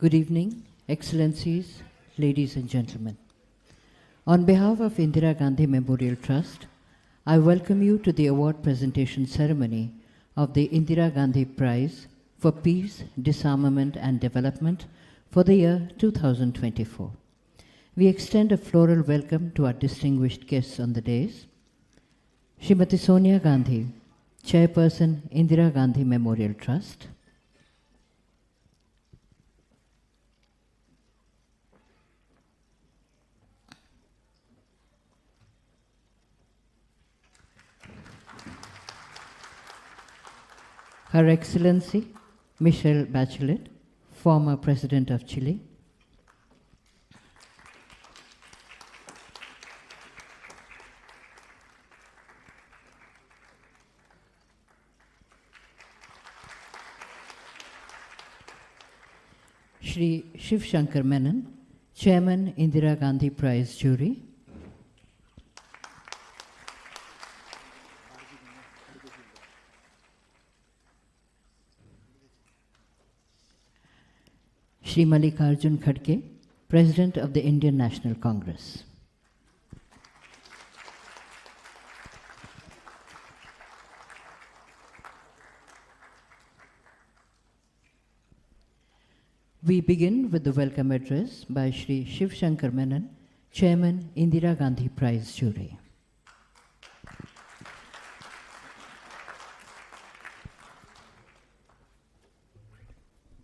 Good evening, Excellencies, ladies and gentlemen. On behalf of Indira Gandhi Memorial Trust, I welcome you to the award presentation ceremony of the Indira Gandhi Prize for Peace, Disarmament and Development for the year 2024. We extend a floral welcome to our distinguished guests on the dais. Srimati Sonia Gandhi, Chairperson, Indira Gandhi Memorial Trust. Her Excellency, Michelle Bachelet, former President of Chile. Shri Shiv Shankar Menon, Chairman, Indira Gandhi Prize Jury. Shri Mallikarjun Khadge, President of the Indian National Congress. We begin with the welcome address by Shri Shiv Shankar Menon, Chairman, Indira Gandhi Prize Jury.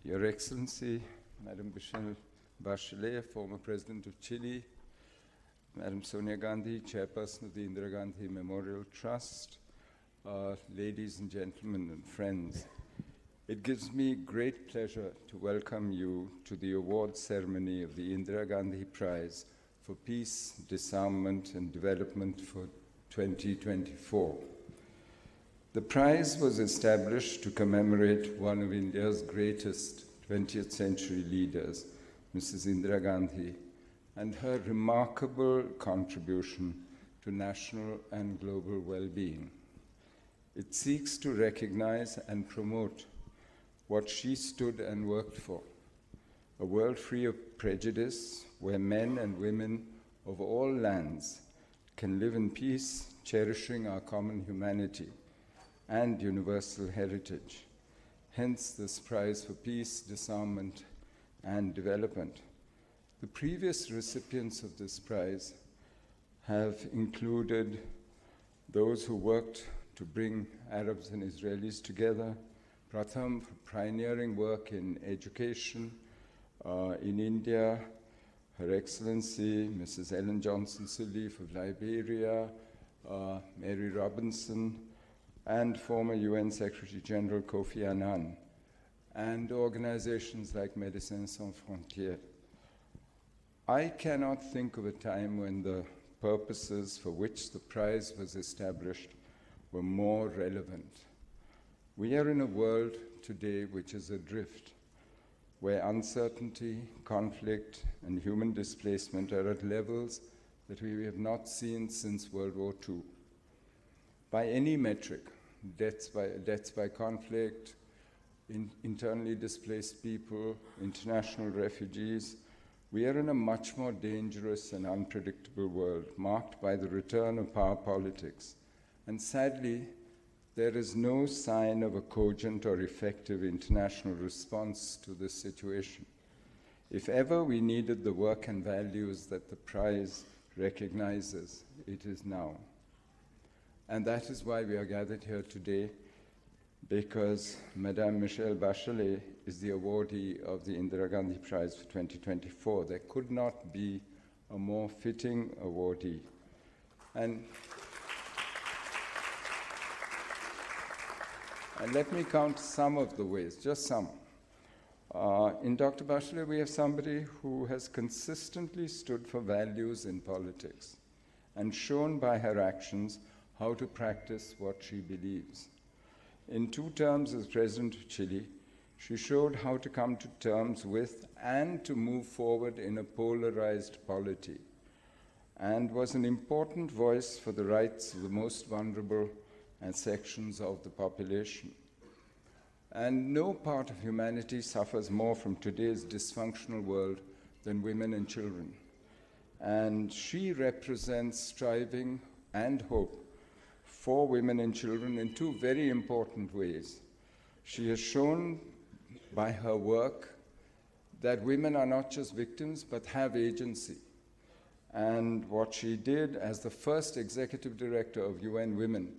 Your Excellency, Madam Michelle Bachelet, former President of Chile, Madam Sonia Gandhi, Chairperson of the Indira Gandhi Memorial Trust, ladies and gentlemen and friends, it gives me great pleasure to welcome you to the award ceremony of the Indira Gandhi Prize for Peace, Disarmament and Development for 2024. The prize was established to commemorate one of India's greatest 20th century leaders, Mrs. Indira Gandhi, and her remarkable contribution to national and global well-being. It seeks to recognize and promote what she stood and worked for, a world free of prejudice, where men and women of all lands can live in peace, cherishing our common humanity and universal heritage. Hence this prize for peace, disarmament, and development. The previous recipients of this prize have included those who worked to bring Arabs and Israelis together, Pratham for pioneering work in education in India, Her Excellency Mrs. Ellen Johnson Sirleaf of Liberia, Mary Robinson, and former UN Secretary General Kofi Annan, and organizations like Médecins Sans Frontières. I cannot think of a time when the purposes for which the prize was established were more relevant. We are in a world today which is adrift, where uncertainty, conflict, and human displacement are at levels that we have not seen since World War II. By any metric, deaths by conflict, internally displaced people, international refugees, we are in a much more dangerous and unpredictable world, marked by the return of power politics. And sadly, there is no sign of a cogent or effective international response to this situation. If ever we needed the work and values that the prize recognizes, it is now. And that is why we are gathered here today, because Madame Michelle Bachelet is the awardee of the Indira Gandhi Prize for 2024. There could not be a more fitting awardee. And let me count some of the ways, just some. In Dr. Bachelet, we have somebody who has consistently stood for values in politics and shown by her actions how to practice what she believes. In 2 terms as President of Chile, she showed how to come to terms with and to move forward in a polarized polity, and was an important voice for the rights of the most vulnerable and sections of the population. And no part of humanity suffers more from today's dysfunctional world than women and children. And she represents striving and hope for women and children in two very important ways. She has shown by her work that women are not just victims, but have agency. And what she did as the first executive director of UN Women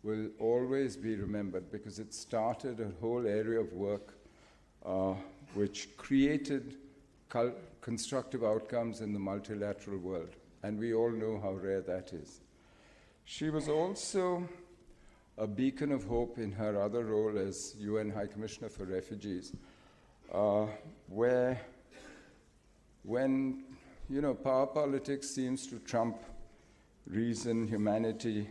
will always be remembered, because it started a whole area of work which created constructive outcomes in the multilateral world. And we all know how rare that is. She was also a beacon of hope in her other role as UN High Commissioner for Refugees, where when power politics seems to trump reason, humanity,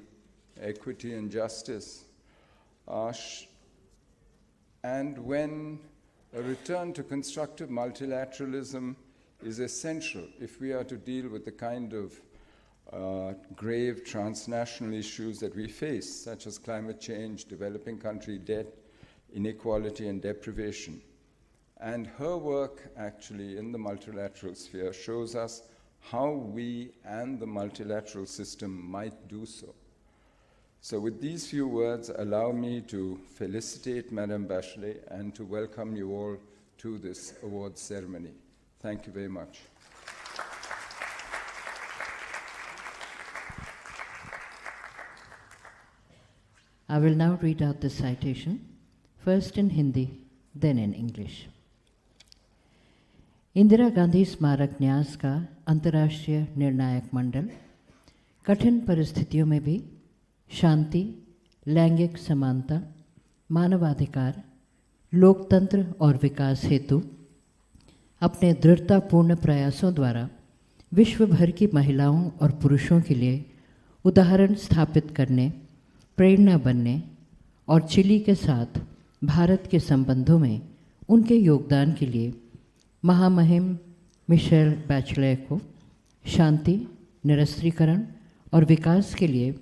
equity, and justice, and when a return to constructive multilateralism is essential if we are to deal with the kind of grave transnational issues that we face, such as climate change, developing country debt, inequality, and deprivation. And her work, actually, in the multilateral sphere shows us how we and the multilateral system might do so. So with these few words, allow me to felicitate Madame Bachelet and to welcome you all to this awards ceremony. Thank you very much. I will now read out the citation, first in Hindi, then in English. Indira Gandhi स्मारक न्यास का अंतर्राष्ट्रीय निर्णायक मंडल कठिन परिस्थितियों में भी शांति, लैंगिक समानता, मानवाधिकार, लोकतंत्र और विकास हेतु अपने दृढ़तापूर्ण प्रयासों द्वारा विश्व भर की महिलाओं और पुरुषों के लिए उदाहरण स्थापित करने, प्रेरणा बनने और चिली के साथ भारत के संबंधों में उनके योगदान के लिए महामहिम मिशेल बैचलेट को शांति, निरस्त्रीकरण और विकास के लिए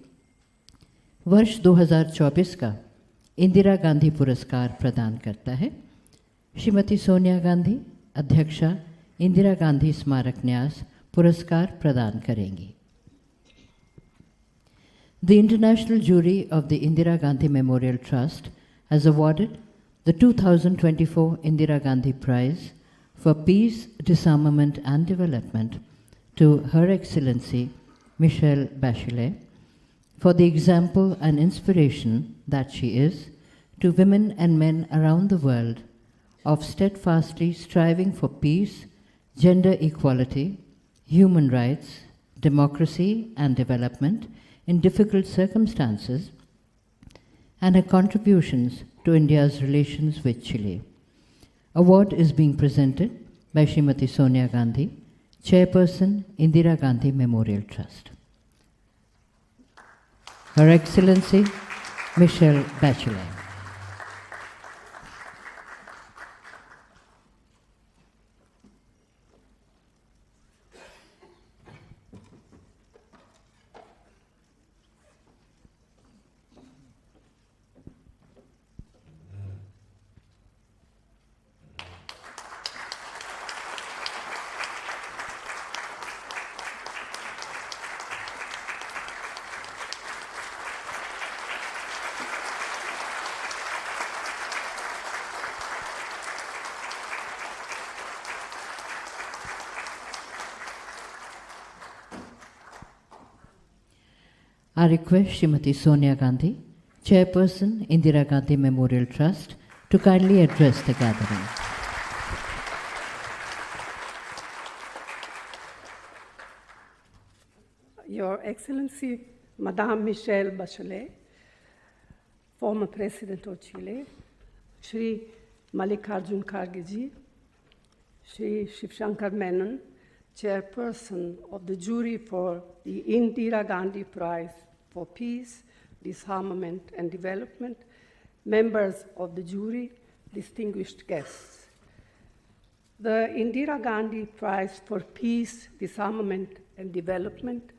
वर्ष 2024 का इंदिरा गांधी पुरस्कार प्रदान करता है। श्रीमती सोनिया गांधी, अध्यक्षा, इंदिरा गांधी स्मारक न्यास पुरस्कार प्रदान करेंगी। The International Jury of the Indira Gandhi Memorial Trust has awarded the 2024 Indira Gandhi Prize for Peace, Disarmament and Development to Her Excellency Michelle Bachelet for the example and inspiration that she is to women and men around the world of steadfastly striving for peace, gender equality, human rights, democracy and development in difficult circumstances, and her contributions to India's relations with Chile. Award is being presented by Srimati Sonia Gandhi, Chairperson, Indira Gandhi Memorial Trust. Her Excellency, Michelle Bachelet. I request Srimati Sonia Gandhi, Chairperson, Indira Gandhi Memorial Trust, to kindly address the gathering. Your Excellency, Madame Michelle Bachelet, former President of Chile, Shri Mallikarjun Kharge ji, Shri Shivshankar Menon, Chairperson of the jury for the Indira Gandhi Prize for Peace, Disarmament and Development, members of the jury, distinguished guests. The Indira Gandhi Prize for Peace, Disarmament and Development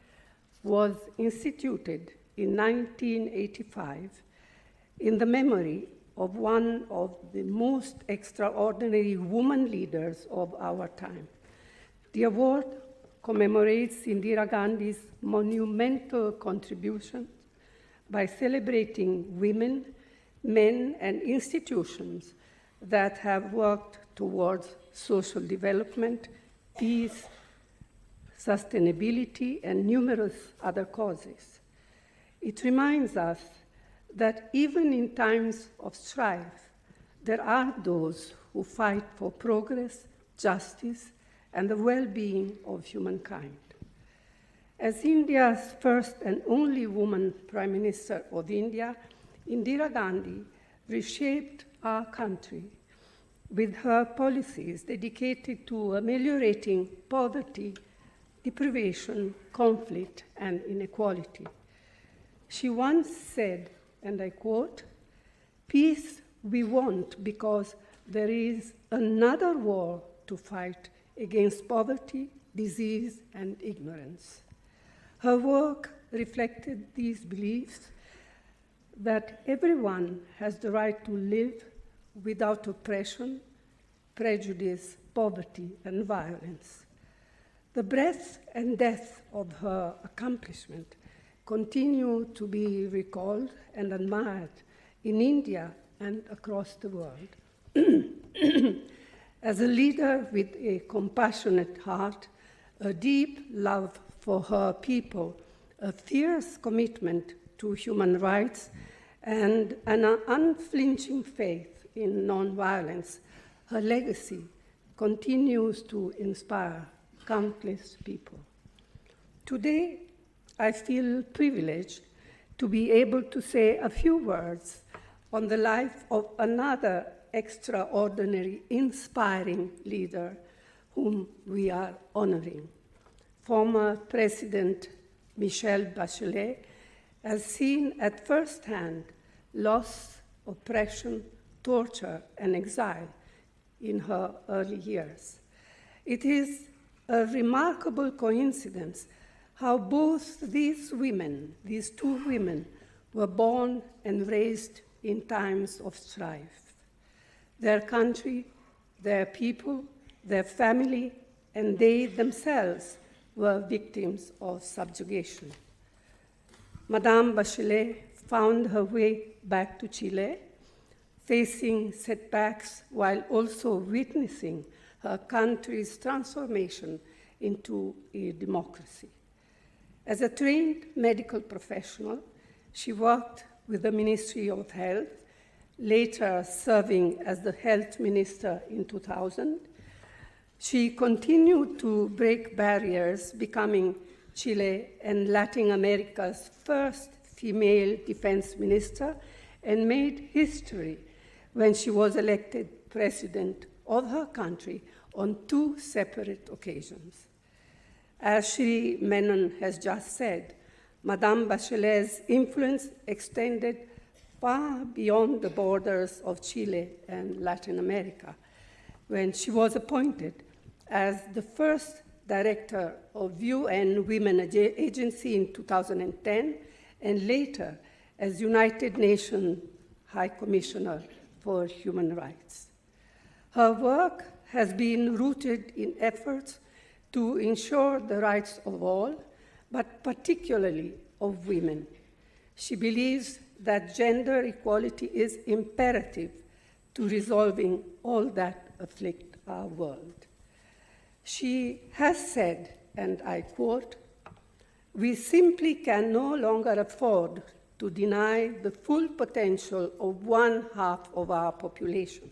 was instituted in 1985 in the memory of one of the most extraordinary woman leaders of our time. The award commemorates Indira Gandhi's monumental contributions by celebrating women, men, and institutions that have worked towards social development, peace, sustainability, and numerous other causes. It reminds us that even in times of strife, there are those who fight for progress, justice, and the well-being of humankind. As India's first and only woman Prime Minister of India, Indira Gandhi reshaped our country with her policies dedicated to ameliorating poverty, deprivation, conflict, and inequality. She once said, and I quote, "Peace we want because there is another war to fight against poverty, disease, and ignorance." Her work reflected these beliefs that everyone has the right to live without oppression, prejudice, poverty, and violence. The breadth and depth of her accomplishment continue to be recalled and admired in India and across the world. As a leader with a compassionate heart, a deep love for her people, a fierce commitment to human rights, and an unflinching faith in nonviolence, her legacy continues to inspire countless people. Today, I feel privileged to be able to say a few words on the life of another extraordinary, inspiring leader whom we are honoring. Former President Michelle Bachelet has seen at first hand loss, oppression, torture, and exile in her early years. It is a remarkable coincidence how both these two women, were born and raised in times of strife. Their country, their people, their family, and they themselves were victims of subjugation. Madame Bachelet found her way back to Chile, facing setbacks while also witnessing her country's transformation into a democracy. As a trained medical professional, she worked with the Ministry of Health, later serving as the health minister in 2000. She continued to break barriers, becoming Chile and Latin America's first female defense minister, and made history when she was elected president of her country on 2 separate occasions. As Shri Menon has just said, Madame Bachelet's influence extended far beyond the borders of Chile and Latin America, when she was appointed as the first director of UN Women Agency in 2010, and later as United Nations High Commissioner for Human Rights. Her work has been rooted in efforts to ensure the rights of all, but particularly of women. She believes that gender equality is imperative to resolving all that afflict our world. She has said, and I quote, "We simply can no longer afford to deny the full potential of 1/2 of our population.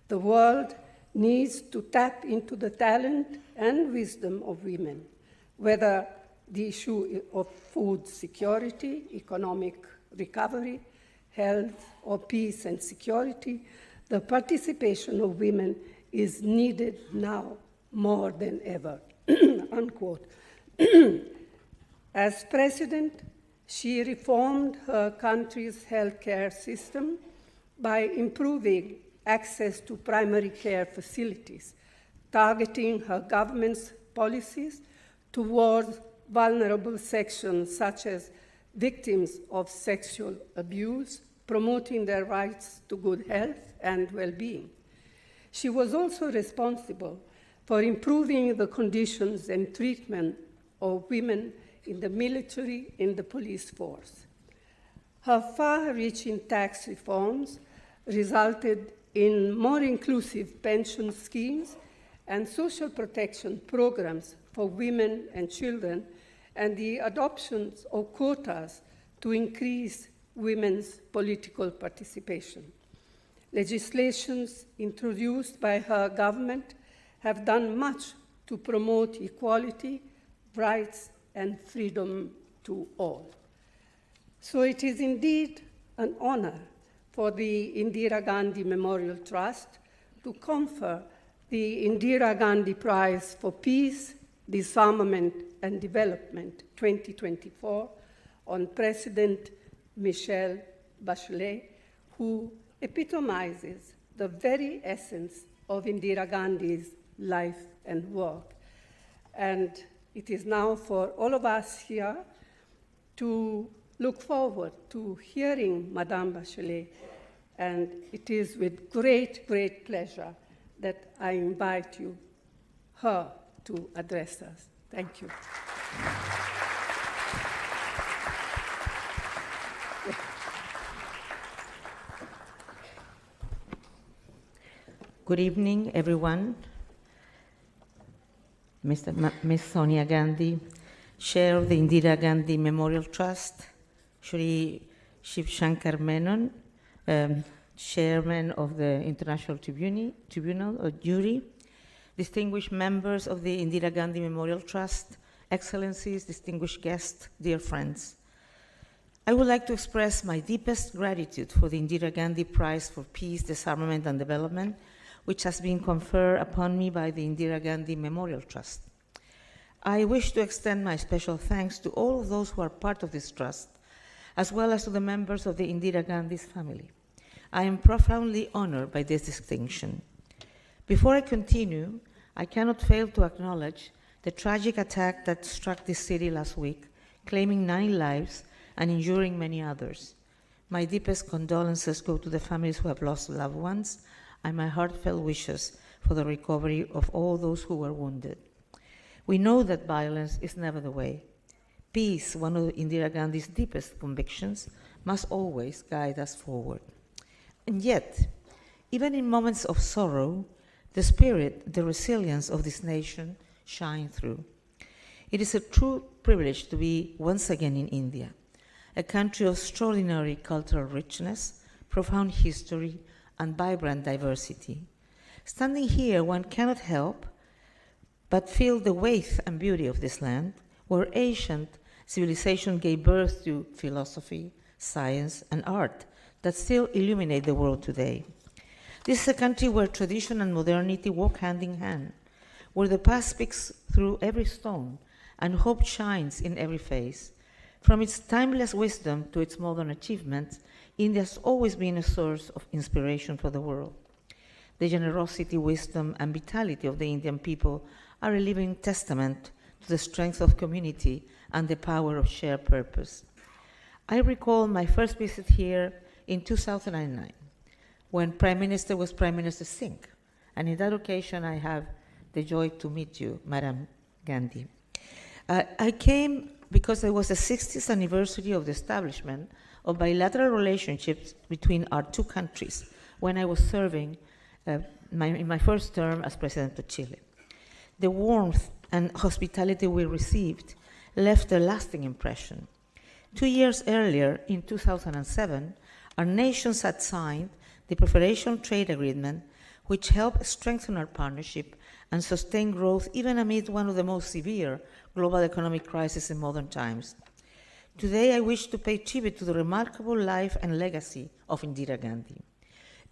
The world needs to tap into the talent and wisdom of women, whether the issue of food security, economic recovery, health, or peace and security. The participation of women is needed now more than ever." Unquote. As president, she reformed her country's healthcare system by improving access to primary care facilities, targeting her government's policies towards vulnerable sections such as victims of sexual abuse, promoting their rights to good health and well-being. She was also responsible for improving the conditions and treatment of women in the military, in the police force. Her far-reaching tax reforms resulted in more inclusive pension schemes and social protection programs for women and children, and the adoption of quotas to increase women's political participation. Legislations introduced by her government have done much to promote equality, rights, and freedom to all. So it is indeed an honor for the Indira Gandhi Memorial Trust to confer the Indira Gandhi Prize for Peace, Disarmament, and Development 2024 on President Michelle Bachelet, who epitomizes the very essence of Indira Gandhi's life and work. And it is now for all of us here to look forward to hearing Madame Bachelet, and it is with great, great pleasure that I invite you, her, to address us. Thank you. Good evening, everyone. Ms. Sonia Gandhi, Chair of the Indira Gandhi Memorial Trust, Shri Shiv Shankar Menon, Chairman of the International Tribunal or Jury, distinguished members of the Indira Gandhi Memorial Trust, Excellencies, distinguished guests, dear friends. I would like to express my deepest gratitude for the Indira Gandhi Prize for Peace, Disarmament, and Development, which has been conferred upon me by the Indira Gandhi Memorial Trust. I wish to extend my special thanks to all of those who are part of this trust, as well as to the members of the Indira Gandhi's family. I am profoundly honored by this distinction. Before I continue, I cannot fail to acknowledge the tragic attack that struck this city last week, claiming 9 lives and injuring many others. My deepest condolences go to the families who have lost loved ones, and my heartfelt wishes for the recovery of all those who were wounded. We know that violence is never the way. Peace, one of Indira Gandhi's deepest convictions, must always guide us forward. And yet, even in moments of sorrow, the spirit, the resilience of this nation shine through. It is a true privilege to be once again in India, a country of extraordinary cultural richness, profound history, and vibrant diversity. Standing here, one cannot help but feel the weight and beauty of this land, where ancient civilization gave birth to philosophy, science, and art that still illuminate the world today. This is a country where tradition and modernity walk hand in hand, where the past speaks through every stone and hope shines in every face. From its timeless wisdom to its modern achievements, India has always been a source of inspiration for the world. The generosity, wisdom, and vitality of the Indian people are a living testament to the strength of community and the power of shared purpose. I recall my first visit here in 2009, when Prime Minister was Prime Minister Singh, and in that occasion I have the joy to meet you, Madam Gandhi. I came because it was the 60th anniversary of the establishment of bilateral relationships between our two countries when I was serving in my first term as President of Chile. The warmth and hospitality we received left a lasting impression. 2 years earlier, in 2007, our nations had signed the Preferential Trade Agreement, which helped strengthen our partnership and sustain growth even amid one of the most severe global economic crises in modern times. Today, I wish to pay tribute to the remarkable life and legacy of Indira Gandhi,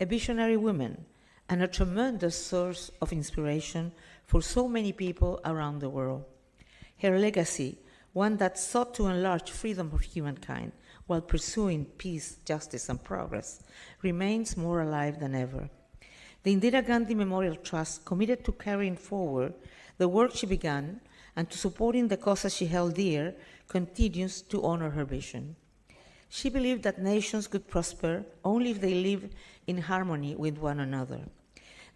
a visionary woman and a tremendous source of inspiration for so many people around the world. Her legacy, one that sought to enlarge freedom of humankind while pursuing peace, justice, and progress, remains more alive than ever. The Indira Gandhi Memorial Trust, committed to carrying forward the work she began and to supporting the causes she held dear, continues to honor her vision. She believed that nations could prosper only if they live in harmony with one another.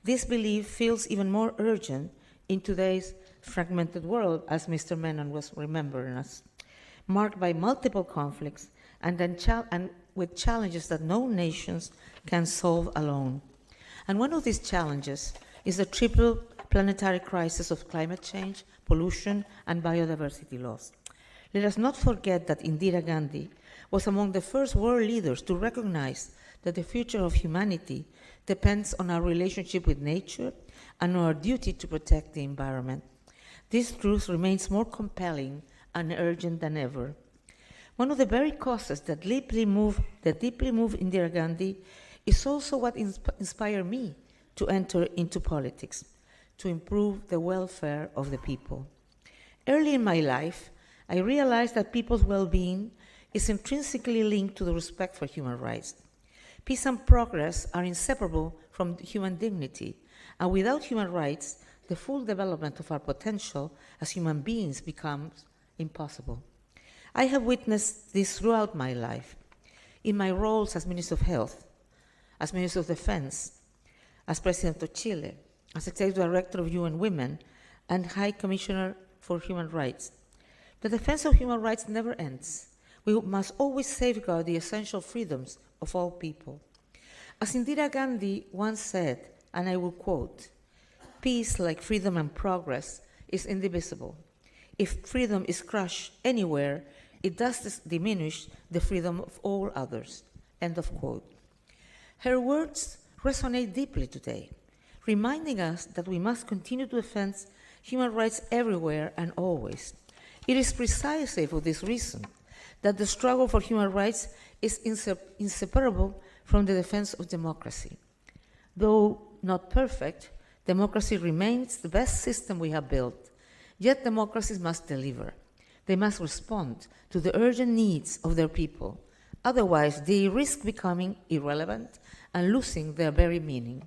This belief feels even more urgent in today's fragmented world, as Mr. Menon was remembering us, marked by multiple conflicts and with challenges that no nations can solve alone. And one of these challenges is the triple planetary crisis of climate change, pollution, and biodiversity loss. Let us not forget that Indira Gandhi was among the first world leaders to recognize that the future of humanity depends on our relationship with nature and our duty to protect the environment. This truth remains more compelling and urgent than ever. One of the very causes that deeply move Indira Gandhi is also what inspired me to enter into politics, to improve the welfare of the people. Early in my life, I realized that people's well-being is intrinsically linked to the respect for human rights. Peace and progress are inseparable from human dignity, and without human rights, the full development of our potential as human beings becomes impossible. I have witnessed this throughout my life, in my roles as Minister of Health, as Minister of Defense, as President of Chile, as Executive Director of UN Women, and High Commissioner for Human Rights. The defense of human rights never ends. We must always safeguard the essential freedoms of all people. As Indira Gandhi once said, and I will quote, "Peace, like freedom and progress, is indivisible. If freedom is crushed anywhere, it does diminish the freedom of all others." End of quote. Her words resonate deeply today, reminding us that we must continue to defend human rights everywhere and always. It is precisely for this reason that the struggle for human rights is inseparable from the defense of democracy. Though not perfect, democracy remains the best system we have built. Yet democracies must deliver. They must respond to the urgent needs of their people. Otherwise, they risk becoming irrelevant and losing their very meaning.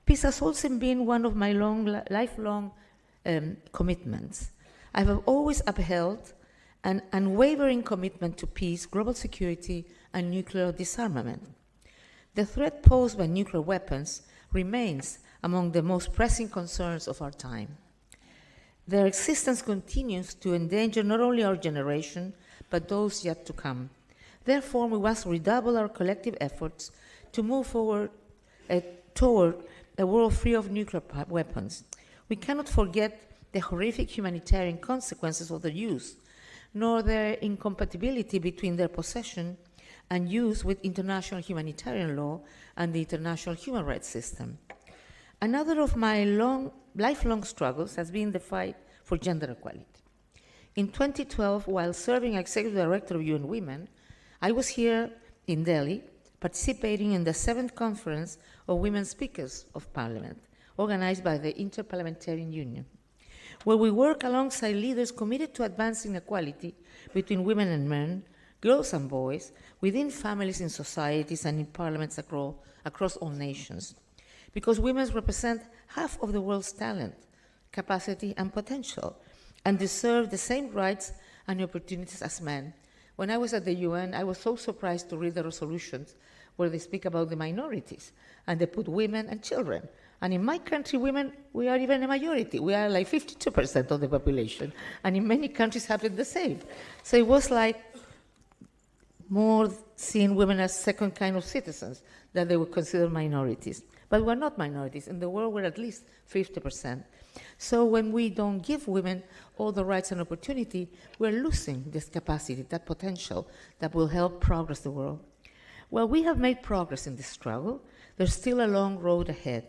Peace has also been one of my lifelong commitments. I have always upheld an unwavering commitment to peace, global security, and nuclear disarmament. The threat posed by nuclear weapons remains among the most pressing concerns of our time. Their existence continues to endanger not only our generation, but those yet to come. Therefore, we must redouble our collective efforts to move forward toward a world free of nuclear weapons. We cannot forget the horrific humanitarian consequences of their use, nor their incompatibility between their possession and use with international humanitarian law and the international human rights system. Another of my lifelong struggles has been the fight for gender equality. In 2012, while serving as Executive Director of UN Women, I was here in Delhi participating in the 7th Conference of Women Speakers of Parliament, organized by the Interparliamentarian Union, where we work alongside leaders committed to advancing equality between women and men, girls and boys, within families, in societies, and in parliaments across all nations. Because women represent half of the world's talent, capacity, and potential, and deserve the same rights and opportunities as men. When I was at the UN, I was so surprised to read the resolutions where they speak about the minorities, and they put women and children. And in my country, women, we are even a majority. We are like 52% of the population, and in many countries happen the same. So it was like more seeing women as second kind of citizens, that they were considered minorities. But we're not minorities. In the world, we're at least 50%. So when we don't give women all the rights and opportunity, we're losing this capacity, that potential that will help progress the world. Well, we have made progress in this struggle. There's still a long road ahead.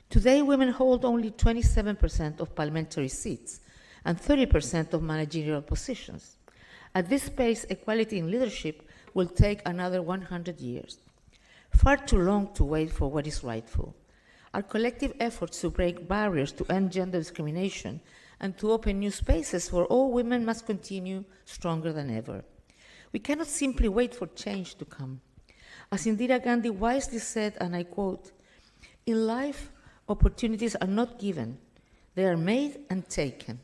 Today, women hold only 27% of parliamentary seats and 30% of managerial positions. At this pace, equality in leadership will take another 100 years. Far too long to wait for what is rightful. Our collective efforts to break barriers to end gender discrimination and to open new spaces where all women must continue stronger than ever. We cannot simply wait for change to come. As Indira Gandhi wisely said, and I quote, "In life, opportunities are not given, they are made and taken."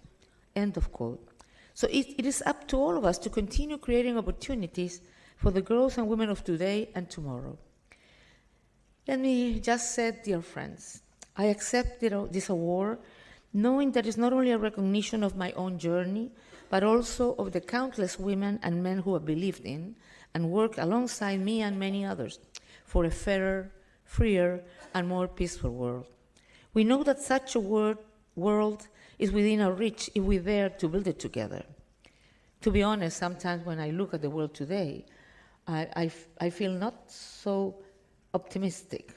End of quote. So it is up to all of us to continue creating opportunities for the girls and women of today and tomorrow. Let me just say, dear friends, I accept this award knowing that it's not only a recognition of my own journey, but also of the countless women and men who have believed in and worked alongside me and many others for a fairer, freer, and more peaceful world. We know that such a world is within our reach if we dare to build it together. To be honest, sometimes when I look at the world today, I feel not so optimistic.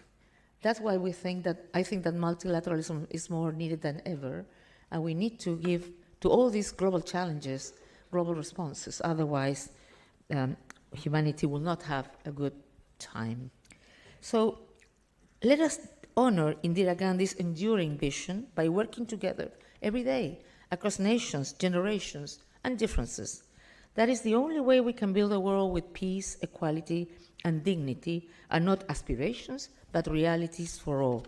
That's why I think that multilateralism is more needed than ever, and we need to give to all these global challenges global responses. Otherwise, humanity will not have a good time. So let us honor Indira Gandhi's enduring vision by working together every day across nations, generations, and differences. That is the only way we can build a world with peace, equality, and dignity, and not aspirations, but realities for all.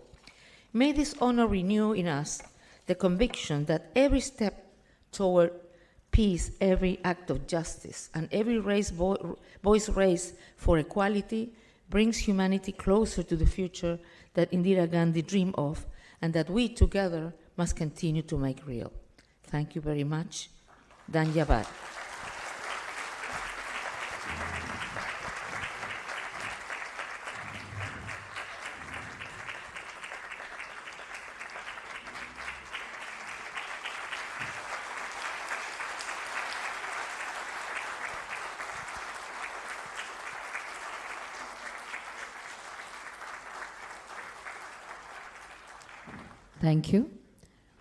May this honor renew in us the conviction that every step toward peace, every act of justice, and every voice raised for equality brings humanity closer to the future that Indira Gandhi dreamed of, and that we together must continue to make real. Thank you very much. Dhanyavad. Thank you.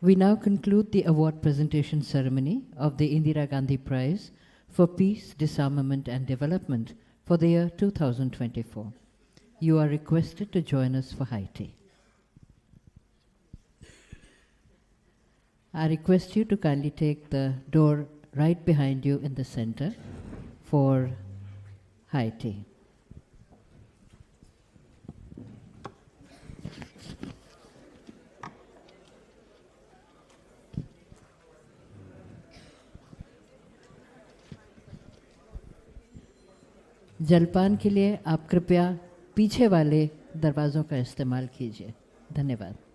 We now conclude the award presentation ceremony of the Indira Gandhi Prize for Peace, Disarmament and Development for the year 2024. You are requested to join us for high tea. I request you to kindly take the door right behind you in the center for high tea. जलपान के लिए आप कृपया पीछे वाले दरवाज़ों का इस्तेमाल कीजिए। धन्यवाद।